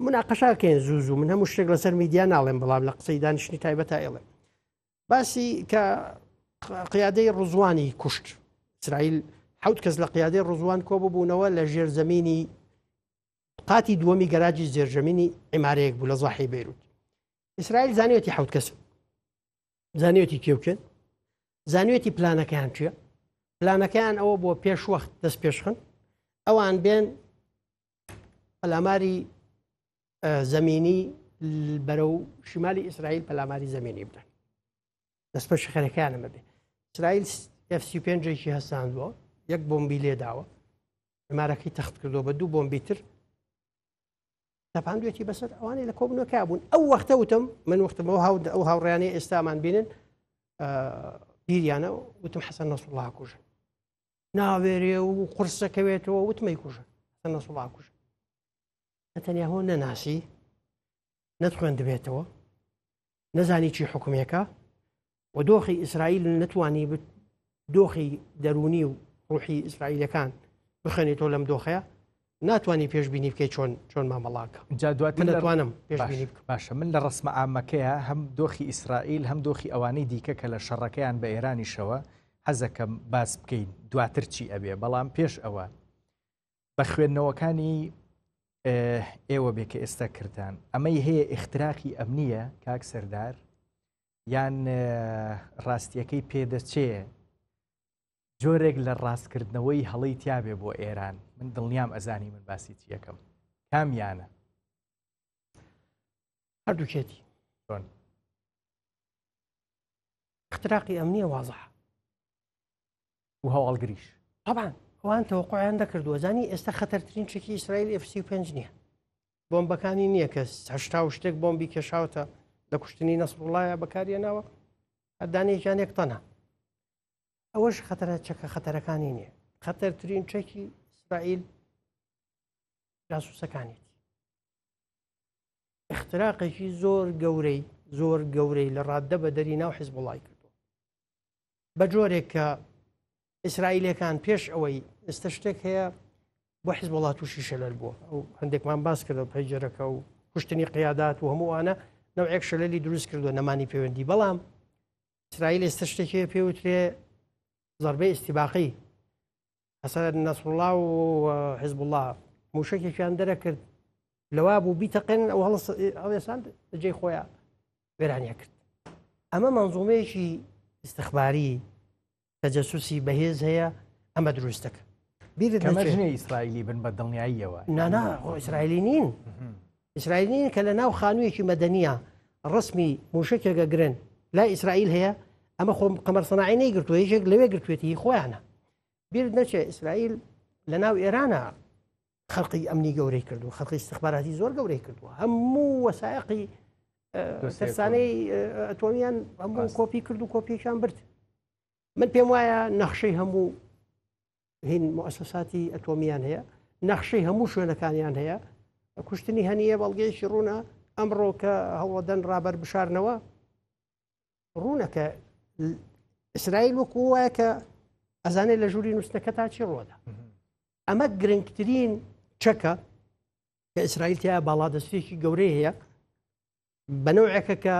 مناقەشاکەین زوو من هەموو شتێک لەسەر میدیا ناڵێم بەڵام لە قسەی دانیشتنی تایبەتە ئێڵێم باسی کە قیادەی ڕوزوانی کوشت ئیسرائیل 7 کەس لە قیادەی ڕوزوان کۆببوونەوە لە ژێرزەمینی قاتی دووەمی گەراجی زێرژەمینی عیمارەیەک بوو لە زاحی بەیروت ئیسرائیل زانیوێتی 7 کەس زانیوێتی کێوکێن زانیوێتی پلانەکەیان چییە پلانەکەیان ئەوە بۆ پێش وەخت دەست پێشخن ئەوان بێن پەلاماری زەمینی بەرەو شیمالی ئیسرائیل پەلاماری زەمینی بدەن دەست پێش خەرەکەیانەمە بێ ئیسرائیل F-35ێکی هەستاندووە یەک بۆمبی لێداوە عمارەکەی تەخت کردووە بە 2 بۆمبی تر تەپاندوێتی بەسەر ئەوانەی لە کۆبنەوەکە بوون ئەو وەختە وتم من وەختمەوە ئەو هاوڕێیانەی ئێستامان بینن پیریانە وتم حەسەن نەسوڵڵا کوژن ناوێرێ و قورسەکەوێتەوە وتمەی کوژن حەسەن نەسوڵڵا کوژن نەتەنیاهۆ نەناسی نەتخوێن دەبێتەوە نەزانی چی حکومێکە و دۆخی ئیسرائیل نتوانی دۆخی دەرونی و ڕوحی ئیسرائیلەکان بخێنێتەوە لەم دۆخەیە ناتوانانی پێشببینی بکەیت چۆن مامەڵاکە دەتوانم پێشببینی بکەم. باشە من لە ڕسمە عامەکەیە هەم دۆخی ئیسرائیل هەم دۆخی ئەوانەی دیکە کە لە شەڕەکەیان بە ئێرانیشەوە حەزەکەم باس بکەین دواتر چی ئەبێ بەڵام پێش ئەوە بە خوێندنەوەکانی ئێوە بێ کە ئێستا کردان ئەمەی هەیە ئیختراقی ئەمنیە کاک سەردار یان ڕاستیەکەی پێدەچێ جۆرێک لە ڕاستکردنەوەی هەڵی تیاابێ بۆ ئێران من دڵنیام ئەزانی من باسی چیەکەم کامیانە هەردووکێتی اختراقی ئەمنیە وازح و هەواڵگریش طبعا ئەوان تەوەقعیان دەکردووە زانی ئێستا خەتەرترین چێکی ئیسرائیل F-35 نییە بۆمبەکانی نییە کە هەشتا و شتێک بۆمبی کێشاوتە لە کوشتنی نەسڕوڵایە بەکارێناوە هەردانێکیانێک تەنە ئەوەش خەتەرە چەکە خەتەرەکانی نییە خەتەرترین چێکی ئیسرائیل جاسووسەکانێتی اختراقێکی زۆر گەورەی لە ڕاددە بە دەری ناو حیزبوڵای کردو بە جۆرێک کە ئیسرائیلەکان پێش ئەوەی ئێستا شتێک هەیە بۆ حیزبوڵا تووشی شەلەل بووە ئەو هەندێکمان باس کردەوە پەیجەرەکە و کوشتنی قیادات و هەمووانە نەوعێک شەلەلی دروست کردووە نەمانی پەیوەندی بەڵام ئیسرائیل ئێستا شتێکی پێوترێ زەربەی ئیستیباقی حەسەن نەسڕوڵا و حیزبوڵا موشکێکیان دەرەکرد لەوا بوو بیتەقێن ئەو هەڵێسان جێی خۆیان وێرانیە کرد ئەمە مەنزومەیەکی استخباری تەجەسوسی بەهێز هەیە ئەمە دروستەکە بیرژنێ ئیسرائیلی بن بە دڵنیاییەوە نانا ئیسرائیلی نین ئیسرائیل نین کە لە ناو خانوویەکی مەدەنیە ڕسمی موشکێکە گرن لای ئیسرائیل هەیە ئەمە خۆ قەمەرسەناعی نەیگرتووە یەکێک لەوێ گرتوێتی خۆیانە بیر نەچێ ئیسرائیل لە ناو ئێرانە خەڵقی ئەمنی گەورەی کردو خەڵقی استخباراتی زۆر گەورەی کردووە هەموو وەسایقی ترسانەی ئەتۆمیان هەموو کۆپی کرد و کۆپیەکان برد من پێم وایە نەخشەی هەموو هین مؤسساتی ئەتۆمیان هەیە نەخشەی هەموو شوێنەکانیان هەیە کوشتنی هەنیە بەڵگەیەکی ڕوونە ئەمڕۆ کە هەوڵەدەن ڕابەر بشارنەوە ڕوونەکە ئیسرائیل وەکو وایە کە ئەزانێت لە ژووری نووسنەکە تا چی ڕۆدا ئەمە گرنگترین چەکە کە ئیسرائیل تیا باڵادەستێکی گەورەی هەیە بەنەوعێکە کە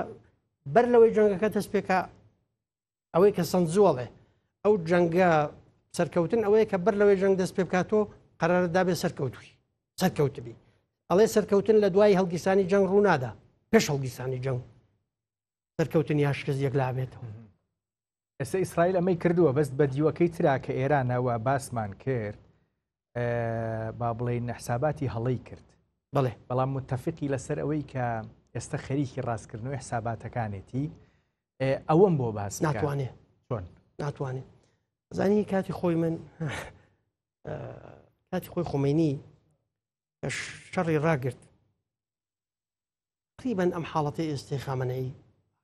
بەر لەوەی جەنگەکە دەست پێکە ئەوەی کە سندزوڵێ ئەو جەنگە سەرکەوتن ئەوەیە کە بەر لەوەی جەنگ دەست پێ بکاتۆ قەرارەدا بێ سەرکەوتبی ئەڵێ سەرکەوتن لە دوای هەڵگیرسانی جەنگ ڕوونادا پێش هەڵگیرسانی جەنگ سەرکەوتنی هاشکەس یەک لابێتەوە ئێستا ئیسرائیل ئەمەی کردووە بەست بە دیوەکەی ترا کە ئێرانەوە باسمان کرد با بڵێن حساباتی هەڵەی کرد بڵێ بەڵام متتەفقی لەسەر ئەوەی کە ئێستا خەریکی ڕاستکردنەوەی حساباتەکانێتی ئەوەم بۆ باس ناتوانێت چۆن ناتوانێت زانی کاتی خۆی من کاتی خۆی خۆمینی کە شەڕی ڕاگرت تقریبا ئەم حاڵەتی ئێستی خامنەی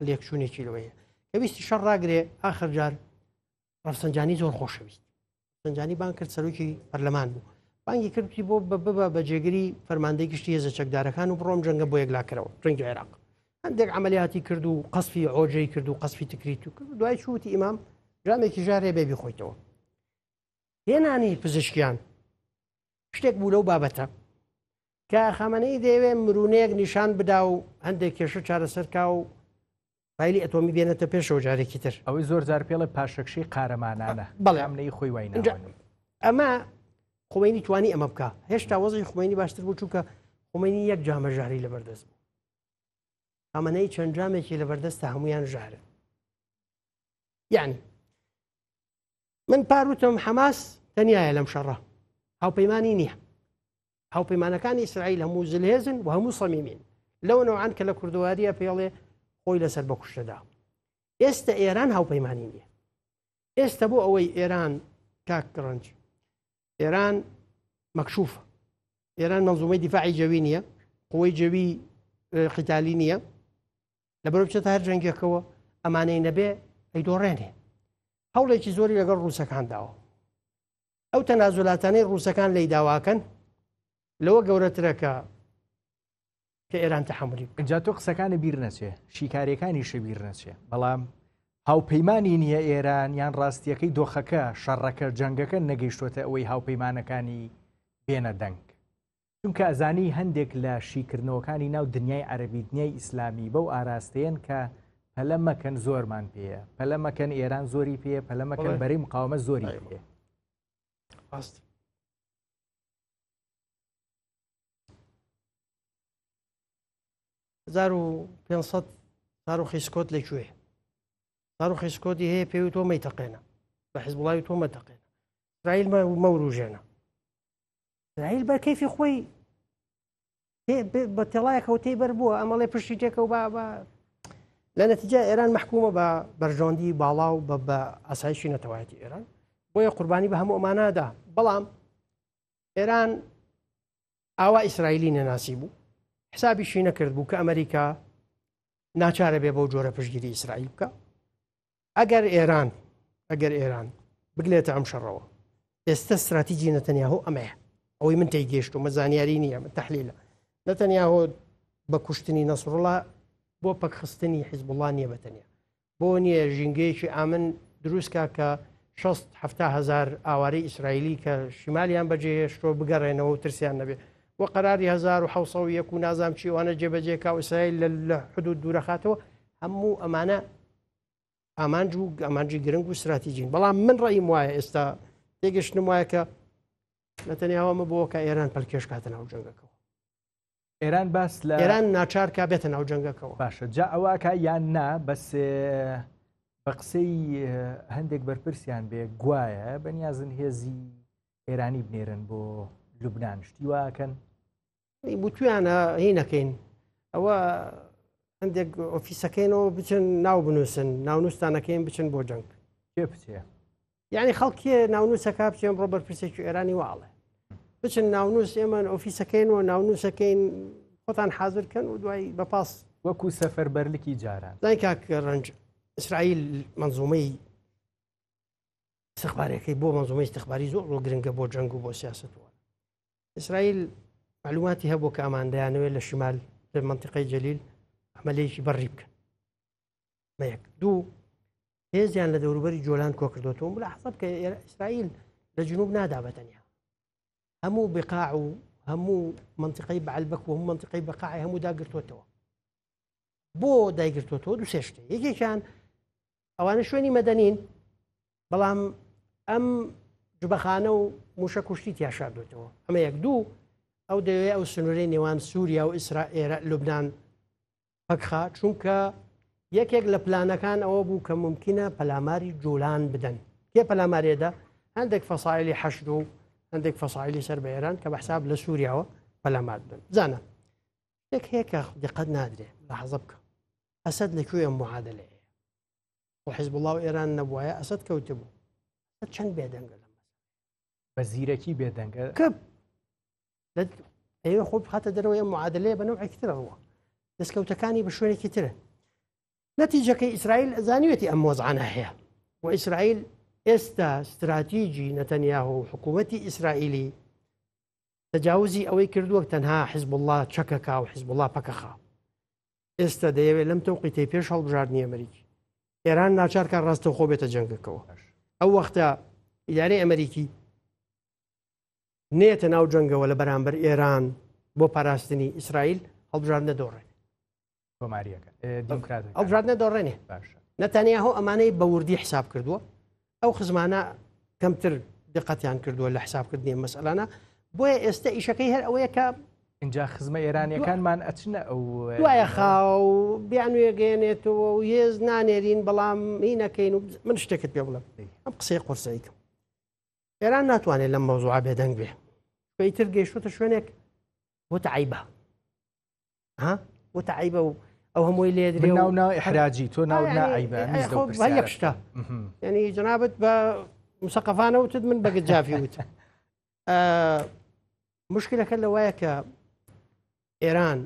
لێکچوونێکی لەوەیە کە ویستی شەڕ ڕاگرێ ئاخر جار ڕەفسەنجانی زۆر خۆشەویست سنجانی بان کرد سەرۆکی پەرلەمان بوو بانگی کردی بۆ ببە بە جێگری فەرماندەی گشتی هێزە چەکدارەکان و بڕۆم جەنگە بۆ یەکلاکەرەوە ڕنگی عێراق هەندێک عملیاتی کرد و قەسفی ئۆجەی کرد و قەسفی تکریت و کرد دوای چوتی ئیمام جامێکی ژارێ بێ بیخۆیتەوە هێنانی پزیشکیان شتێک بوو لەو بابەتە کە خامنەی دەیەوێت مرونەیەک نیشان بدا و هەندێک کێشە چارەسەرکا و فایلی ئەتۆمی بێنێتە پێشەوە جارێکی تر ئەوەی زۆر جار پێڵە پاشەکشی قارەمانانە بەڵێ ئەمنەی خۆی وای ناوانم ئەمە خۆمینی توانی ئەمە بکە هێشتا وەزی خۆمینی باشتر بوو چووکە خۆمینی یەک جامە ژاری لەبەردەست بوو ئەمەنەی چەند جامێکی لەبەردەستە هەمویان ژارە یعنی من پاروتم حەماس تەنیایە لەم شەڕە هاوپەیمانی نییە هاوپەیمانەکانی ئیسرائیل هەموو زلهێزن و هەموو سەمیمین لەو نەوعان کە لە کوردەواریە پێڵێ خۆی لەسەر بە کوشتەدا ئێستا ئێران هاوپەیمانی نییە ئێستا بۆ ئەوەی ئێران کاک گڕنج ئێران مەکشوفە ئێران مەنزومەی دیفاعی جەوی نییە قوەی جەوی قیتالی نییە لەبەرەو بچێتە هەر جەنگێکەوە ئەمانەی نەبێ ئەیدۆڕێنێ هەوڵێکی زۆری لەگەڵ ڕووسەکان داوە ئەو تەنازولاتانەی ڕووسەکان لی داواکەن لەوە گەورەترەکە کە ئێران تەحملی بکات. اینجا تۆ قسەکانی بیر نەچێ شیکاریەکانیشە بیر نەچێ بەڵام هاوپەیمانی نییە ئێران یان ڕاستیەکەی دۆخەکە شەڕەکە جەنگەکە نەگەیشتوتە ئەوەی هاوپەیمانەکانی بێنە دەنگ چونکە ئەزانی هەندێک لە شیکردنەوەکانی ناو دنیای عەرەبی دنیای ئیسلامی بەو ئاراستەیەن کە پەلە مەکەن زۆرمان پێیە پەلە مەکەن ئێران زۆری پێ پەلە مەکەن بەرەی مقاومە زۆری پێ. 1500 تاڕۆخی سکۆت لەکوێ تاڕۆخی سکۆتی هەیە پێوی تۆ مەیتەقێنە بە حیزبوڵاوی تۆ مەتەقێنە ئیسرائیل مەوروژێنە ئیسرائیل بە کەیفی خۆی بە تێڵایەکەوە تێی بەر بووە ئەمەڵێ پشتی تێکە و لە نەتیجە ئێران مەحکومە بە بەرژۆندی باڵا و بە ئاسایشی نەتەوایەتی ئێران بۆیە قوربانی بە هەموو ئەمانەدا بەڵام ئێران ئاوا ئیسرائیلی نەناسی بوو حسابیشی نەکرد بوو کە ئەمریکا ناچارە بێ بەو جۆرە پشتگیری ئیسرائیل بکە ئەگەر ئێران بگلێتە ئەم شەڕەوە ئێستا استراتیجی نەتەنیاهۆ ئەمەیە ئەوەی من تێی گەیشت و مەزانیاری نییە من تەحلیلە نەتەنیاهۆ بە کوشتنی نەسڕڵا بۆ پەکخستنی حیزبوڵڵا نییە بەتەنیا بۆ نییە ژینگەیەکی ئامن دروستکە کە 60-70 هزار ئاوارەی ئیسرائیلی کە شیمالیان بەجێهێشتۆ بگەڕێنەوە و ترسیان نەبێ وە قەراری 1970 و نازام چیوانە جێبەجێکا و ئیسرائیل لە حدود دوورەخاتەوە هەموو ئەمانە ئامانجی گرنگ و استراتیجین بەڵام من ڕێیم وایە ئێستا تێگەشتم وایە کە نەتەنیاهۆمە بۆ کە ئێران پەلکێش کاتە ناو جەنگەکەەوە ئێران باس لە ئێران ناچار کا بێتە ناو جەنگەکەەوە باشە جا ئەوواکە یان نا بەس بە قسەی هەندێک بەرپرسیان بێ گوایە بەنیازن هێزی ئێرانی بنێرن بۆ لوبناان شتی واکەن بوتویانە هی نەکەین ئەوە هەندێک ئۆفیسەکەینەوە بچن ناو بنووسن ناونووسستانەکەین بچن بۆ جەنگ پێ بچێ یعنی خەڵکیە ناونووسەکە بچێن ڕۆ بەرپرسێکی ئێرانی واڵێ بچن ناونووس ئێمە ئۆفیسەکەینەوە ناونووسەکەین خۆتان حاضرکەن و دوای بەپاس وەکو سەفەر بەرلکی جاران زای کاک ڕەنج ئیسرائیل منزومەی استخبارەکەی بۆ منزومەی استخباری زۆر گرنگە بۆ جەنگ و بۆ سیاستەوە ئیسرائیل معلوماتی هەبوو کە ئاماندەیانەوێت لە شمال لە منطقەی جەلیل عملەیەکی بەڕی بکەن مەیەک دوو هێزیان لە دەوروبەری جۆلان کۆ کردوەوە بڵا حسەب کە ئیسرائیل لە جنوب نادا بەتەنیا هەموو بقاع و هەموو منطقەی بەعلبەک و هەموو منطقەی بەقاعی هەموو داگرتوێتەوە بۆ دایگرتوێتەوە دوو سێشتێ یەکێکیان ئەوانە شوێنی مەدەنین بەڵام ئەم جبەخانە و موشە کوشتی تیاشاردوێتەوە ئەمە یەک دوو ئەو دەوێت ئەو سنوورەی نێوان سووریا و ئیسرائیل لوبناان پەکخا چونکە یەکێک لە پلانەکان ئەوە بوو کە ممکنە پەلاماری جۆلان بدەن کێ پەلامارێدا هەندێک فەسایلی حەشد و هەندێک فەسایلی سەر بە ئێران کە بەحساب لە سووریاوە پەلامار بدەن زانە یەک هەیەکە دقت نادرێ لە حەزە بکە ئەسەد لەکوێ معادلەیە و حیزبوڵڵا و ئێران نەبووایە ئەسەد کەوتە بوو چەند بێدەنگە لە بە زیرەکی بێدەنگە کە ئێوە خۆ بخاتە دەرەوە ئەم معادلەیە بە نەوعێکی ترەوە دەستکەوتەکانی بە شوێنێکی ترە نەتیجەکەی ئیسرائیل زانیوێتی ئەم مۆزعانە هەیە و ئیسرائیل ئێستا استراتیجی نەتەنیاهۆ و حکوومەتی ئیسرائیلی تەجاوزی ئەوەی کردووە تەنها حیزبوڵڵا چەکەکا و حیزبوڵڵا پەکەخا ئێستا دەیەوێت لەم تەوقیتەی پێش هەڵبژاردننی ئەمریکی ئێران ناچارکە ڕاستە خۆ بێتە جەنگەکەەوە ئەو وەختە ئیدارەی ئەمریکی نێتە ناو جەنگەوە لە بەرامبەر ئێران بۆ پاراستنی ئیسرائیل هەڵبژاردنە دۆڕێن کۆماریەکە دیموکرات هەڵبژاردنە دۆڕێنێ نەتانیاهۆ ئەمانەی بە وردی حساب کردووە ئەو خزمانە کەمتر دقەتیان کردووە لە حسابکردنی مەسئلانە بۆیە ئێستا ئیشەکەی هەر ئەوەیە کە اینجا خزمە ئێرانیەکانمان ئەچنە ئەو دوایە خاو بیانوێگەێنێتەوە و هێز نانێرین بەڵام هینەکەین و من شتێکت پێ بڵم ئەم قسەی قورسەیکم ئێران ناتوانێت لەم مەوزوعە بێدەنگ بێ پێیتر گەیشتوتە شوێنێک بۆ تەعیبە بۆ تەعیبە و ئەو هەمووی لێ درێ ناو ئحراجی تۆ ناو نائیبە یەک شتە یعنی جنابەت بە مسەقەفانە وتت من بەگت جافی وت مشکلەکە لەوایە کە ئێران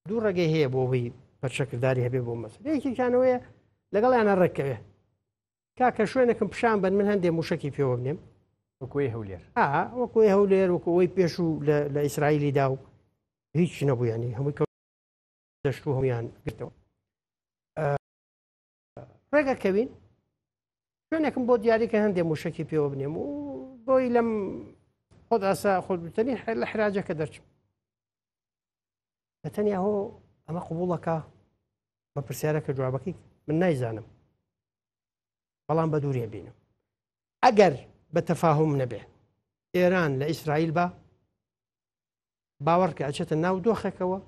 دوو ڕێگەی هەیە بۆ هی پەرچەکردداری هەبێ بۆ مەسەلە یەکێکیانەوەیە لەگەڵیانە ڕێکەوێ کاکە شوێنێکم پیشان بن من هەندێک موشکی پێوە بنێم وەکوی هەولێر وەکوی هەولێر وەکەوەی پێش و لە ئیسرائیلیدا و هیچ نەبوو ینی هەمووی دەشت و هەمویان گرتەوە ڕێگەکەوین شوێنێکم بۆ دیاریکە هەندێک موشکی پێوە بنێم و بۆی لەم خۆت ئاسا خۆتبتنی لە حراجەکە دەرچم بەتەنیا هۆ ئەمە قوبوڵەکە بە پرسیارەکە جوابەکەی من نایزانم بەڵام بە دوورێ بینم ئەگەر بە تەفاهم نەبێ ئێران لە ئیسرائیل بە باوەڕکە ئەچێتە ناو دۆخێکەوە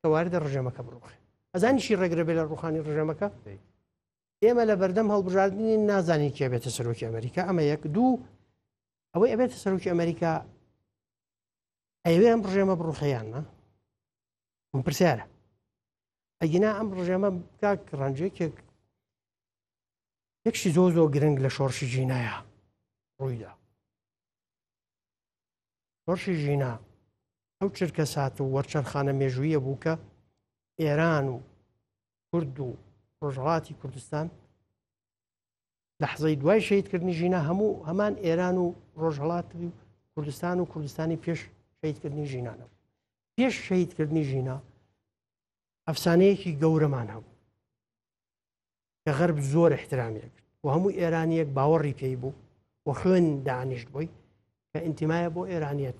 کە واردە ڕژێمەکە بڕوخێ ئەزانیشی ڕێگرە بێ لە ڕوخانی ڕژێمەکە ئێمە لە بەردەم هەڵبژاردننی نازانی کێ بێتە سەرۆکی ئەمریکا ئەمە یەک دوو ئەوەی ئەبێتە سەرۆکی ئەمریکا ئەوێ ئەم ڕژێمە بڕوخەیان نا من پرسیارە ئەگینا ئەم ڕژێمە بکات ڕەنجێکێک یەکشی زۆ زۆ گرنگ لە شۆڕشی ژینایە ڕوویدا شۆڕشی ژینا ئەو چرکە سات و وەرچەرخانە مێژوویە بوو کە ئێران و کورد و ڕۆژهەڵاتی کوردستان لە حەزەی دوای شەیدکردنی ژینا هەموو هەمان ئێران و ڕۆژهەڵاتی کوردستان و کوردستانی پێش شەیدکردنی ژینانەوە پێش شەیدکردنی ژینا ئەفسانەیەکی گەورەمان هەبوو کە غەرب زۆر احترامێک و هەموو ئێرانیەک باوەڕی پێی بوو و خوێن دانیشت بووی کە ئینتیمایە بۆ ئێرانیەت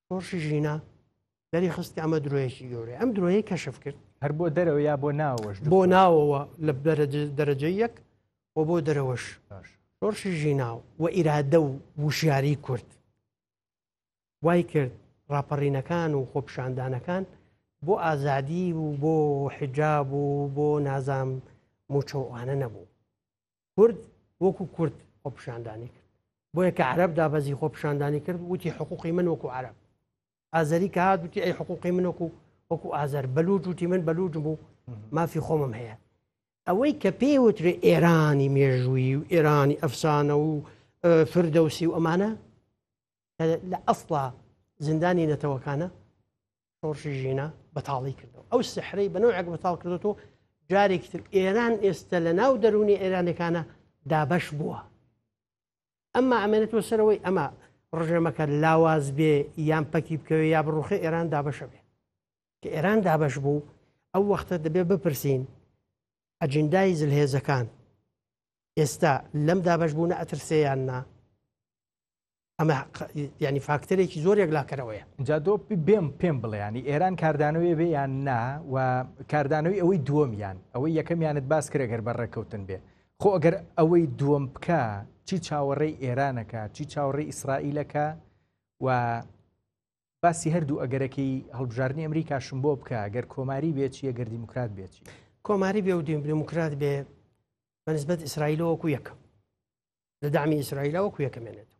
شۆڕشی ژینا دەری خستی ئەمە درۆیەکی گەورەیە ئەم درۆیەی کەشف کرد هەر بۆ دەرەوە یا بۆ ناوەش بۆ ناوەوە لە دەرەجە یەک و بۆ دەرەوەش شۆڕشی ژینا و ئیرادە و وشیاری کورد وای کرد ڕاپەڕینەکان و خۆپشاندانەکان بۆ ئازادی و بۆ حجاب و بۆ نازام موچەوانە نەبوو کورد وەکو کورد خۆپشاندانی کرد بۆیە کە عەرەب دابەزی خۆپشاندانی کرد وتی حقوقی من وەکو عەرەب ئازەری کە هات وتی ئەی حقوقی من وەکو ئازەر بەلوج وتی من بەلوجم بوو مافی خۆمم هەیە ئەوەی کە پێی وترێ ئێرانی مێژووی و ئێرانی ئەفسانە و فردەوسی و ئەمانە لە ئەسڵا زیندانی نەتەوەکانە شۆڕشی ژینا بەتاڵی کردەوە ئەو سحرەی بەنەوەیەک بەتاڵ کردەوە جارێکی تر ئێران ئێستا لە ناو دەرونی ئێرانەکانە دابەش بووە ئەمما ئەمێنێتەوە سەرەوەی ئەمە ڕژێمەکە لاواز بێ یان پەکی بکەوێ یا بڕوخێ ئێران دابەشە بێ کە ئێران دابەش بوو ئەو وەختە دەبێ بپرسین ئەجندای زلهێزەکان ئێستا لەم دابەش بوونە ئەترسێیان نا ئەمە ینی فاکتەرێکی زۆرێک لاکەرەوەیە جا دۆ پێم بڵێ ینی ئێران کاردانەوەی بێ یان نا و کاردانەوەی ئەوەی دووەمیان ئەوەی یەکەمیانت باس کرێ گەر بەڕێکەوتن بێ خۆ ئەگەر ئەوەی دووەم بکە چی چاوەڕێی ئێرانەکە چی چاوەڕێی ئیسرائیلەکە و باسی هەردوو ئەگەرەکەی هەڵبژاردننی ئەمریکاشم بۆ بکە گەر کۆماری بێچی ئەگەر دیموکرات بێچی کۆماری بێ و دیموکرات بێ بەنسبەت ئیسرائیلەوەکو یەکە لە دامی ئیسرائیلەوەکو یەکەمێنێت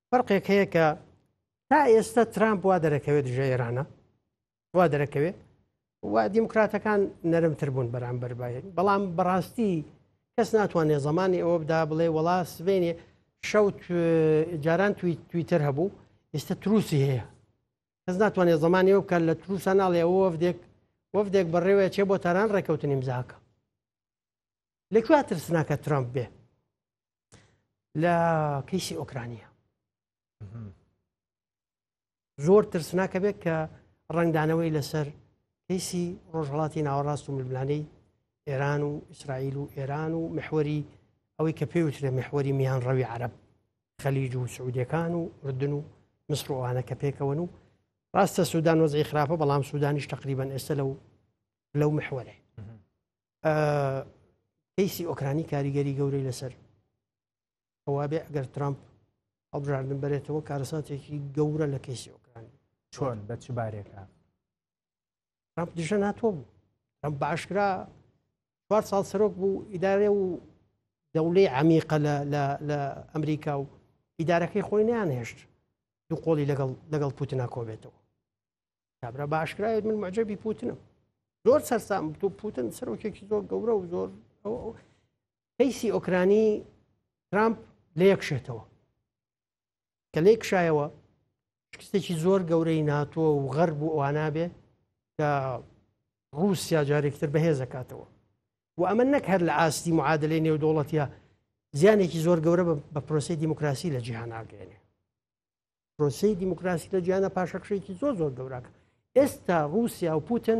فەرقێک هەیە کە تا ئێستا ترامپ وا دەرەکەوێت دژە ئێرانە وا دەرەکەوێت و دیموکراتەکان نەرمتر بوون بەرامبەر باەت بەڵام بەڕاستی کەس ناتوانێت زمانی ئەوە بدا بڵێ وڵا سبێنێ شەوت جاران تویتر هەبوو ئێستا تروسی هەیە کەس ناتوانێت زمانی ئەوە بکات لە تروسە ناڵێ ئەوە وەفدێک بەڕێوەیە چێ بۆ تاران ڕێکەوتنی مزاکە لەکوێ ترسناکە ترامپ بێ لە کەیسی ئۆکرانیا زۆر ترسناکە بێت کە ڕنگدانەوەی لەسەر کەیسی ڕۆژهەڵاتی ناوەڕاست و ململانەی ئێران و ئیسرائیل و ئێران و محوەری ئەوەی کە پێوترێ محوەری میان ڕەوی عەرەب خەلیج و سعودیەکان و ئوردن و مسر و ئەوانە کە پێکەوەن و ڕاستە سوودان وەزعی خراپە بەڵام سوودانیش تقریبان ئێستا لەو محوەرێ کەیسی ئۆکرانی کاریگەری گەورەی لەسەر ئەوە بێ ئەگەر ترامپ هەڵبژاردن بەرێتەوە کارەساتێکی گەورە لە کەیسی ئۆکرانی چۆن بە چ بارێکە ترامپ دژە ناتۆ بوو ترامپ بەعشکرا 4 ساڵ سەرۆک بوو ئیدارێ و دەوڵەی عەمیقە لە ئەمریکا و ئیدارەکەی خۆی نەیانهێشت دوو قۆڵی لەگەڵ پوتینا کۆبێتەوە کابرا بەعشکرایەت من معجەبی پوتنم زۆر سەرسام تۆ پوتن سەرۆکێکی زۆر گەورە و زۆر کەیسی ئۆکرانی ترامپ لە یەکشێتەوە کە لێ کشایەوە شکستێکی زۆر گەورەی ناتۆ و غەرب و ئەوانابێ کە رووسیا جارێکتر بەهێز دەکاتەوە و ئەمە نەک هەر لە ئاستی معادلەی نێودوڵەتیە زیانێکی زۆر گەورە بە پرۆسەی دیموکراسی لە جیهان ئاگەێنێ پرۆسەی دیموکراسی لە جیهانە پاشەکشەیەکی زۆر گەوراکە ئێستا رووسیا و پوتن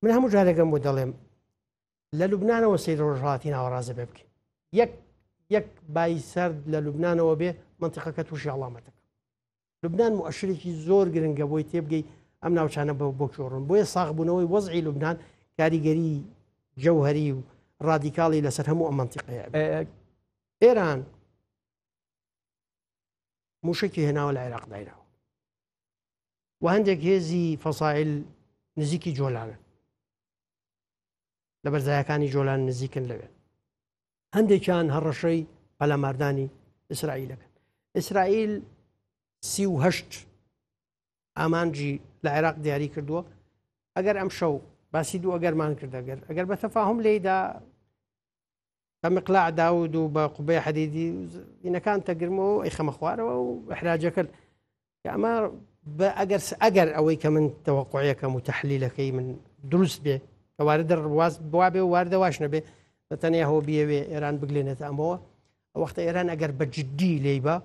من هەموو جارێکم بۆ دەڵێم لە لوبنانەوە سەیر ڕۆژهاتی ناوەڕازە بێ بکەین یەک بای سەرد لە لوبنانەوە بێ منتیقەکە تووشی هەڵامەتەکە لوبنان مؤشرێکی زۆر گرنگە بۆی تێبگەی ئەم ناوچانە بۆ کۆڕن بۆیە ساغبوونەوەی وەزعی لوبنان کاریگەری جەوهەری و ڕادیکاڵی لەسەر هەموو ئەم منتیقەیە ئێران موشکی هێناوە لە عێراق دایناوە و هەندێک هێزی فەسائل نزیکی جۆلانن لە بەرزایەکانی جۆلان نزیکن لەوێ هەندێکیان هەڕەشەی پەلاماردانی ئیسرائیلەکەن ئیسرائیل 38 ئامانجی لە عێراق دیاری کردووە ئەگەر ئەم شەو باسی دوو ئەگەرمان کردەگەر ئەگەر بە تەفاهم لێیدا بە مقلاع داود و بە قوبەی حەدیدی ئینەکان تەگرمەوە ئەیخەمە خوارەوە و احراجەکە ئەمە ئەگەر ئەوەی کە من تەوەقوعەکەم و تەحلیلەکەی من دروست بێ کە واردە وا بێ و واردە واش نەبێ بەتەنیا هەوە بیەوێ ئێران بگلێنێتە ئەمەوە وەختە ئێران ئەگەر بە جددی لێی بە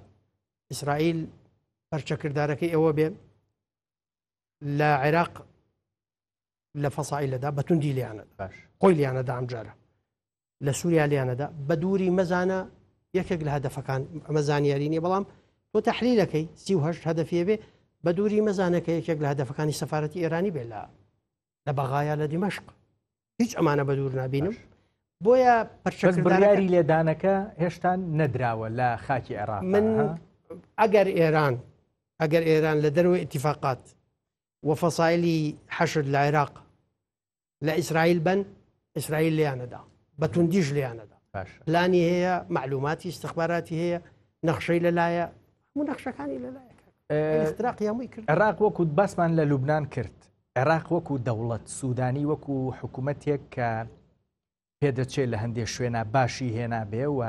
ئیسرائیل پەرچەکردارەکەی ئەوە بێ لە عێراق لە فەسائیلەدا بەتوندی لیانەدا خۆی لیانەدا ئەم جارە لە سووریا لیانەدا بە دووری مەزانە یەکێک لە هەدەفەکان ئەمە زانیاری نیە بەڵام تۆ تەحلیلەکەی 38 هەدەفێ بێ بە دووری مەزانەکە یەکێک لە هەدەفەکانی سەفارەتی ئێرانی بێ لە بەغایە لە دیمەشق هیچ ئەمانە بە دوور نابینم بۆیە پەرچەکرداری لێدانەکە هێشتا نەدراوە لە خاکی عێراق من ئەگەر ئێران لە دەروی ئیتیفاقات وفەسایلی حەشد لە عێراق لە ئیسرائیل بن ئیسرائیل لیانەدا بەتوندیش لیانەدا پلانی هەیە معلوماتی استخباراتی هەیە نەخشەی لەلایە هەموو نەخشەکانی لەلایە کرد عێراق وەکو باسمان لە لوبنان کرد عێراق وەکو دەوڵەت سوودانی وەکو حکوومەتێک کە پێدەچێت لە هەندێک شوێنە باشی هێنا بێ و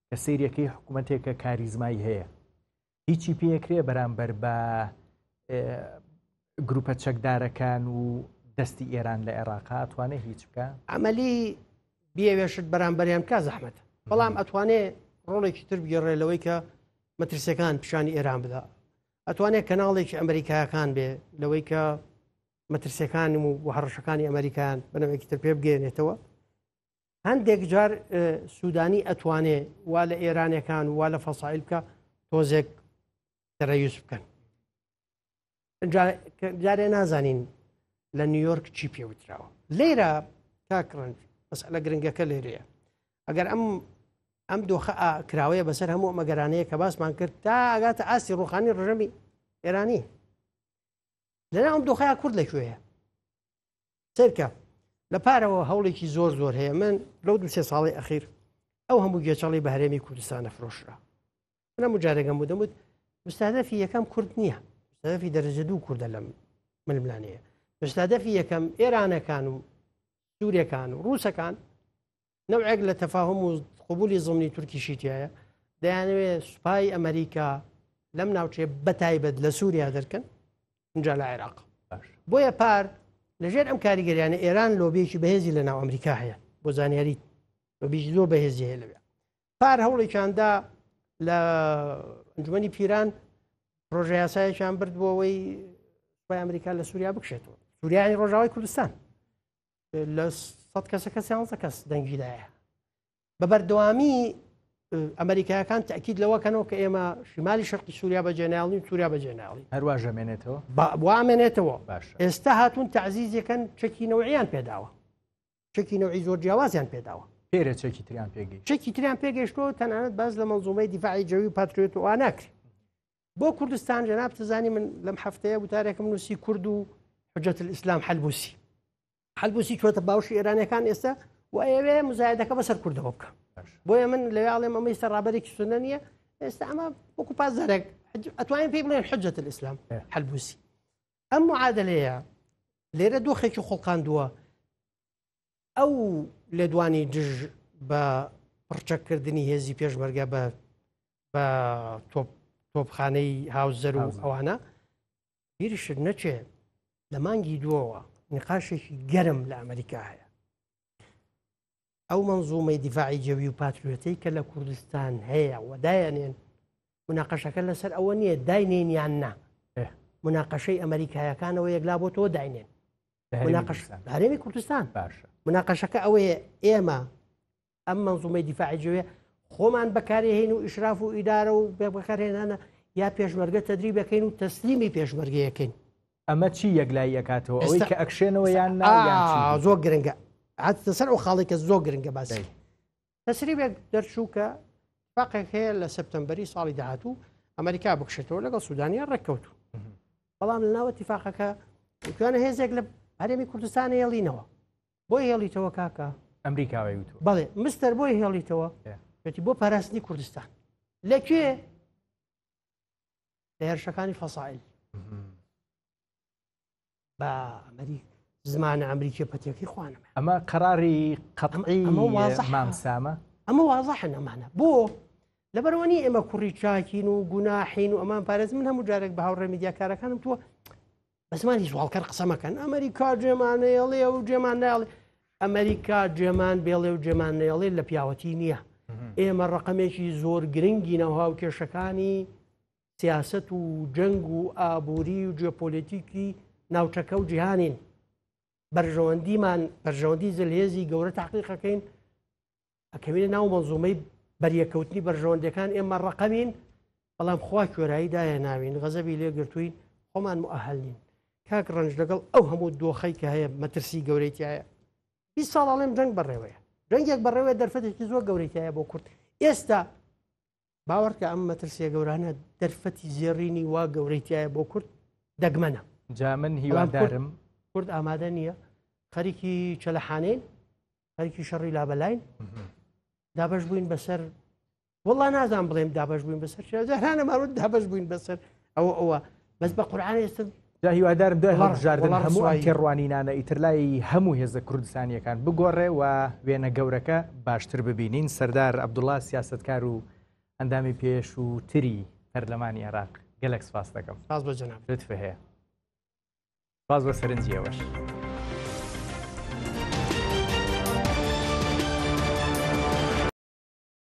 کە سیرەکەی حکوومەتێکە کاریزمایی هەیە هیچی پێکرێ بەرامبەر بە گروپە چەکدارەکان و دەستی ئێران لە عێراقا ئەتوانێت هیچ بکە ئەمەلی بیاوێشت بەرامبەریان کا زەحمەت بەڵام ئەتوانێت ڕۆڵێکی تر بگەڕێلەوەی کە مەترسیەکان پیشانی ئێران بدا ئەتوانێت کەناڵێکی ئەمریکایەکان بێ لەوەی کە مەترسیەکان و هەڕەشەکانی ئەمریکایان بنەوەیەکی تر پێ بگەێنێتەوە هەندێک جار سوودانی ئەتوانێت وا لە ئێرانەکان وا لە فەسائیل بکە تۆزێک تەرەیوس بکەن جارێ نازانین لە نیویۆرک چی پێوتراوە لێرە کاکڕنج مەسئلە گرنگەکە لێرەیە ئەگەر ئەم دۆخە کراوەیە بەسەر هەموو مەگەرانەیە کە باسمان کرد تا ئاگاتە ئاسی ڕوخانی ڕژەمی ئێرانی لەنا ئەم دۆخەیە کورد لەکوێیە سێرکە لە پارەوە هەوڵێکی زۆر هەیە من لەو 2-3 ساڵی ئەخیر ئەو هەموو گێچەڵی بە هەرێمی کوردستانە فرۆشرا من هەموو جارێکم بوو دەموت مستهدەفی یەکەم کورد نییە مستهدەفی دەرەجە 2 کوردە لەم ململانەیە مستهدەفی یەکەم ئێرانەکان و سووریەکان و ڕووسەکان نەوعێک لە تەفاهم و قبولی زمانی تورکیشی تایە دەیانوێت سوپای ئەمریکا لەم ناوچێ بەتایبەت لە سووریا دەرکەن اینجا لە عێراق بۆیە پار لەژێر ئەم کاریگەریانە ئێران لۆبیەکی بەهێزی لە ناو ئەمریکا هەیە بۆ زانیاری لۆبیی زۆر بەهێزی هەیە لەوێ پار هەوڵێکیاندا لە ئەنجومەنی پیران پرۆژە یاسایەکیان بردبووەوەی سوپای ئەمریکا لە سووریا بکشێتەوە سووریانی ڕۆژاوای کوردستان لە 100 کەسەکە 11 کەس دەنگیدایە بە بەردەوامی ئەمریکایەکان تاکید لەوەکەنەوە کە ئێمە شمالی شەرقی سووریا بەجێناڵین سووریا بەجێناڵی هەروە ژەمێنێتەوە وامێنێتەوە ئێستا هاتوون تەعزیزەکەن چەکی نەوعیان پێداوە چەکی نەوعی زۆر جیاوازیان پێداوە پێرە چەکی تریان پێگەی چەکی تریان پێگەشتەوە تەنانەت باز لە مەنزومەی دیفاعی جەوی و پاتریۆت و ئاناکرێ بۆ کوردستان جەناب تزانی من لەم هەفتەیە وتارێکم نووسی کورد و حجەت الئیسلام حەلبوسی چۆتە باوشی ئێرانیەکان ئێستا و ئەوێ مزایدەکە بەسەر کوردەوە بکە بۆیە من لەوێڵێم ئەمە ئێستا ڕابەرێکی سونە نییە ئێستا ئەمە وەکو پازارێک ئەتوانین پێی بڵێن حجەت الئیسلام حەلبوسی ئەم معادلەیە لێرە دۆخێکی خۆڵقاندووە ئەو لێدوانی دژ بە پڕچەکردنی هێزی پێشمەرگە بە تۆپخانەی هاوزەر و ئەوانە بیرشت نەچێ لە مانگی دووەوە نقاشێکی گەرم لە ئەمریکا هەیە ئەو منزومەی دیفاعی جەوی و پاتریۆتەی کە لە کوردستان هەیە و دایانێن مناقەشەکە لەسەر ئەوە نییە داینێن یان نا مناقەشەی ئەمریکایەکانەوە یەکلا بۆ تۆ داینێن هەرێمی کوردستان باشە مناقەشەکە ئەوەیە ئێمە ئەم منزومەی دیفاعی جوێ خۆمان بەکارهێن و ئیشراف و ئیدارە و بەکارهێنانە یا پێشمەرگە تەدری بەکەین و تەسلیمی پێشمەرگەیەکەین. ئەمە چی یەکلای یەکاتەوە ئەوەی کە ئەکشێنەوە یان زۆر گرنگە هاتە سەر ئەو خاڵی کە زۆر گرنگە باسی تەسریبێک دەرچوو کە اتفاقێک هەیە لە سەپتەمبەری ساڵی داهاتوو ئەمریکا بکشێتەوە لەگەڵ سوودانیا ڕێککەوتو بەڵام لەناو اتفاقەکە توانە هێزێک لە هەرێمی کوردستان هێڵینەوە بۆی هێڵیتەوە کاکە ئەمریکاوی وتو بەڵێ مستەر بۆی هێڵیتەوە پێتی بۆ پاراستنی کوردستان لەکوێ لە هێرشەکانی فەسائل بە زمانە ئەمریکی پەتێکی خوانم ئەمە قەراری قەتعی مامسامە ئەمە وازەحن ئەمانە بۆ لەبەرەوەنی ئێمە کوڕی چاکین و گوناحین و ئەمان پارێز من هەموو جارێک بە هاوڕێ میدیاکارەکانم تووە بە زمانی سوالکەر قسەمەکەن ئەمریکا جێمانەیەڵێ و جێمان ناڵێ ئەمریکا جێمان بێڵێ و جێمان نێڵێ لە پیاوەتی نییە ئێمە ڕقمێکی زۆر گرنگی نەوها و کێشەکانی سیاست و جەنگ و ئابووری و جیۆپۆلیتیکی ناوچەکە و جیهانین بەرژەوەندیمان بەرژەوەندی زلهێزی گەورە تحقیقەکەین ئەکەوێنە ناو مەنزومەی بەریەکەوتنی بەرژەوەندەکان ئێمە ڕقەمین بەڵام خوا کوێرایی دایە ناوین غەزەبی لێگرتوین خۆمان مؤهل نین کاک ڕەنج لەگەڵ ئەو هەموو دۆخەی کە هەیە مەترسی گەورەیتیایە 20 ساڵ ئەڵێم جەنگ بەڕێوەیە جەنگێک بەڕێوەیە دەرفەتێکی زۆر گەورەیتیایە بۆ کورد ئێستا باوەڕکە ئەم مەترسیە گەورانە دەرفەتی زێڕینی وا گەورەیتیایە بۆ کورد دەگمەنە جا من هیوادارم کورد ئامادە نییە خەریکی چەلەحانین خەریکی شەڕی لابەلاین دابش بووین بەسەر وڵا نازان بڵێم دابش بووین بەسەر جارانە ماوەت دابش بووین بەسەر ئەوە بەس بە قورعان ئێستا جا هیوادارم دوای هەڵبژاردن هەموو ئەم تێڕوانینانە ئیترلای هەموو هێزە کوردستانیەکان بگۆڕێ و وێنە گەورەکە باشتر ببینین. سەردار عەبدوڵڵا سیاسەتکار و ئەندامی پێش و تری پەرلەمانی عێراق گەلێک سپاس دەکەم. سپاس بە جەناب لطفە هەیە. سپاس بە سەرنجیەوەش.